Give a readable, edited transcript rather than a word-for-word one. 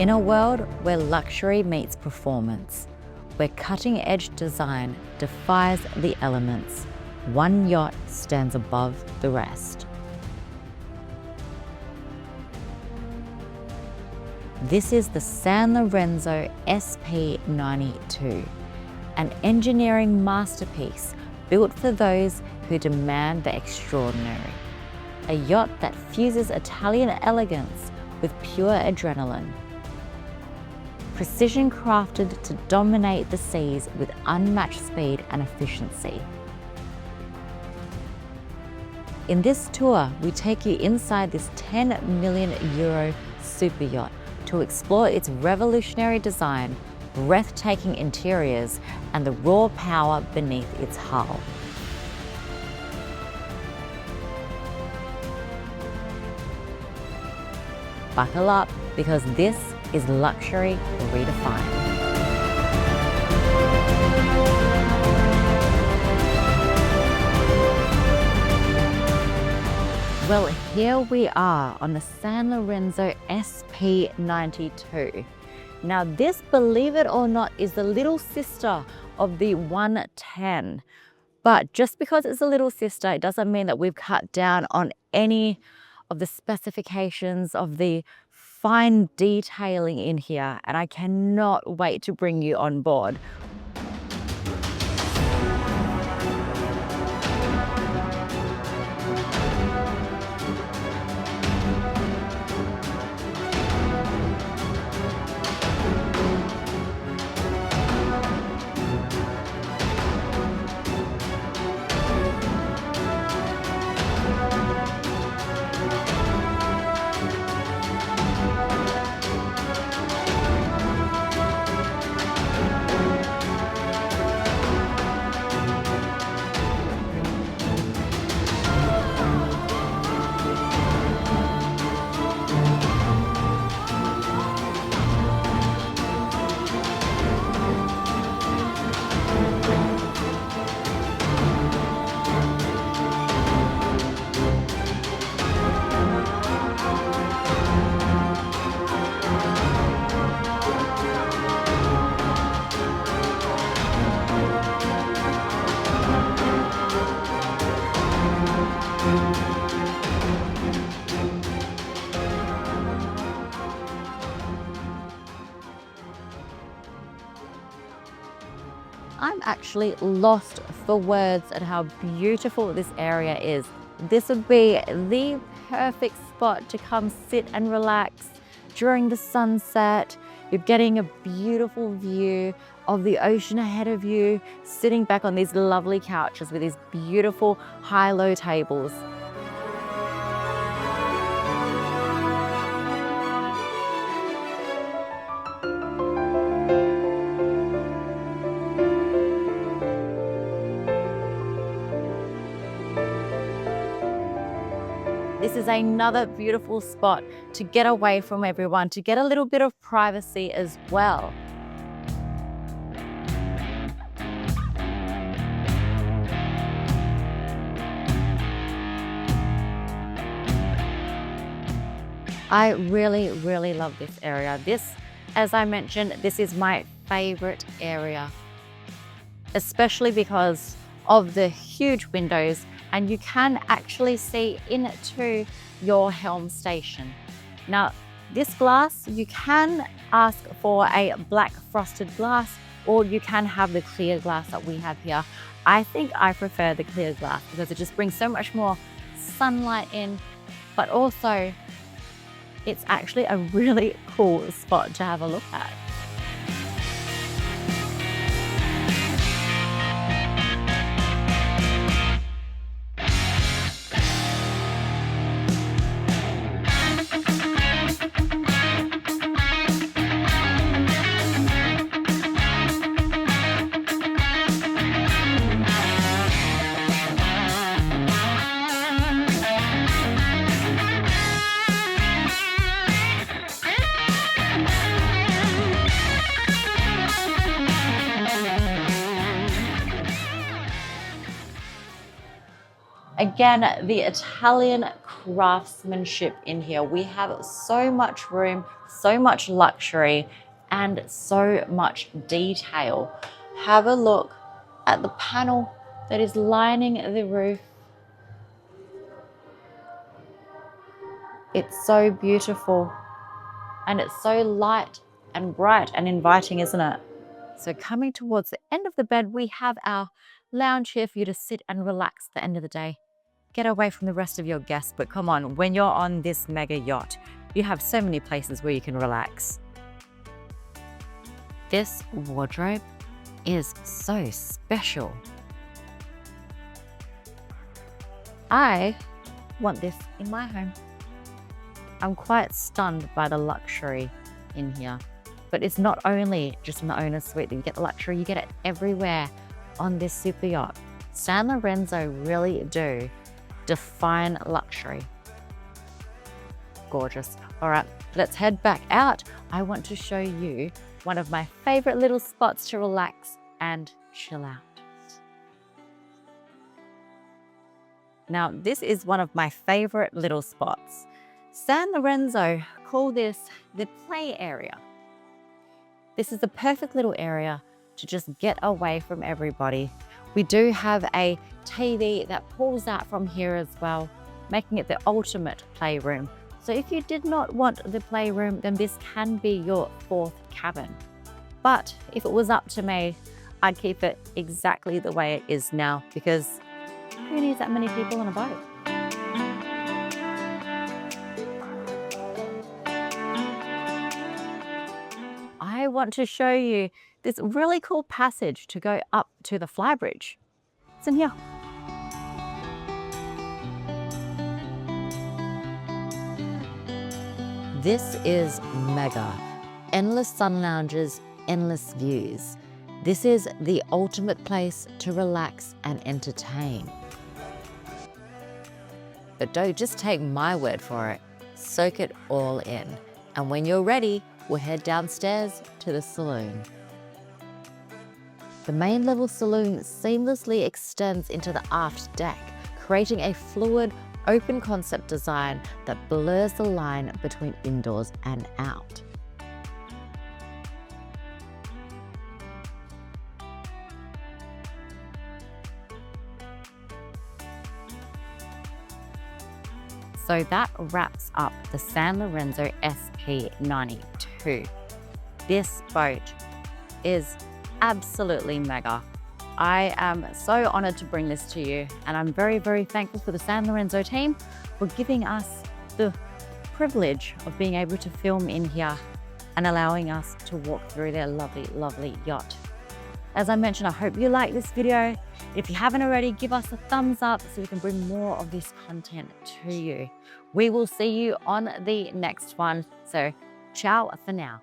In a world where luxury meets performance, where cutting-edge design defies the elements, one yacht stands above the rest. This is the Sanlorenzo SP92, an engineering masterpiece built for those who demand the extraordinary. A yacht that fuses Italian elegance with pure adrenaline. Precision crafted to dominate the seas with unmatched speed and efficiency. In this tour, we take you inside this €10 million super yacht to explore its revolutionary design, breathtaking interiors, and the raw power beneath its hull. Buckle up, because this is luxury redefined. Well, here we are on the Sanlorenzo SP92. Now this, believe it or not, is the little sister of the 110. But just because it's a little sister, it doesn't mean that we've cut down on any of the specifications of the fine detailing in here, and I cannot wait to bring you on board. I'm actually lost for words at how beautiful this area is. This would be the perfect spot to come sit and relax during the sunset. You're getting a beautiful view of the ocean ahead of you, sitting back on these lovely couches with these beautiful high-low tables. This is another beautiful spot to get away from everyone, to get a little bit of privacy as well. I really, really love this area. This, as I mentioned, this is my favorite area, especially because of the huge windows, and you can actually see into your helm station. Now, this glass, you can ask for a black frosted glass, or you can have the clear glass that we have here. I think I prefer the clear glass because it just brings so much more sunlight in, but also it's actually a really cool spot to have a look at. Again, the Italian craftsmanship in here. We have so much room, so much luxury, and so much detail. Have a look at the panel that is lining the roof. It's so beautiful, and it's so light and bright and inviting, isn't it? So coming towards the end of the bed, we have our lounge here for you to sit and relax at the end of the day. Get away from the rest of your guests, but come on, when you're on this mega yacht, you have so many places where you can relax. This wardrobe is so special. I want this in my home. I'm quite stunned by the luxury in here. But it's not only just in the owner's suite that you get the luxury, you get it everywhere on this super yacht. Sanlorenzo really do define luxury. Gorgeous. All right, let's head back out. I want to show you one of my favorite little spots to relax and chill out. Now, this is one of my favorite little spots. Sanlorenzo call this the play area. This is the perfect little area to just get away from everybody. We do have a TV that pulls out from here as well, making it the ultimate playroom. So if you did not want the playroom, then this can be your fourth cabin. But if it was up to me, I'd keep it exactly the way it is now, because who needs that many people on a boat? I want to show you this really cool passage to go up to the flybridge. It's in here. This is mega. Endless sun lounges, endless views. This is the ultimate place to relax and entertain. But don't just take my word for it. Soak it all in. And when you're ready, we'll head downstairs to the saloon. The main level saloon seamlessly extends into the aft deck, creating a fluid, open concept design that blurs the line between indoors and out. So that wraps up the Sanlorenzo SP92. This boat is absolutely mega. I am so honored to bring this to you, and I'm very, very thankful for the Sanlorenzo team for giving us the privilege of being able to film in here and allowing us to walk through their lovely, lovely yacht. As I mentioned, I hope you like this video. If you haven't already, give us a thumbs up so we can bring more of this content to you. We will see you on the next one. So ciao for now.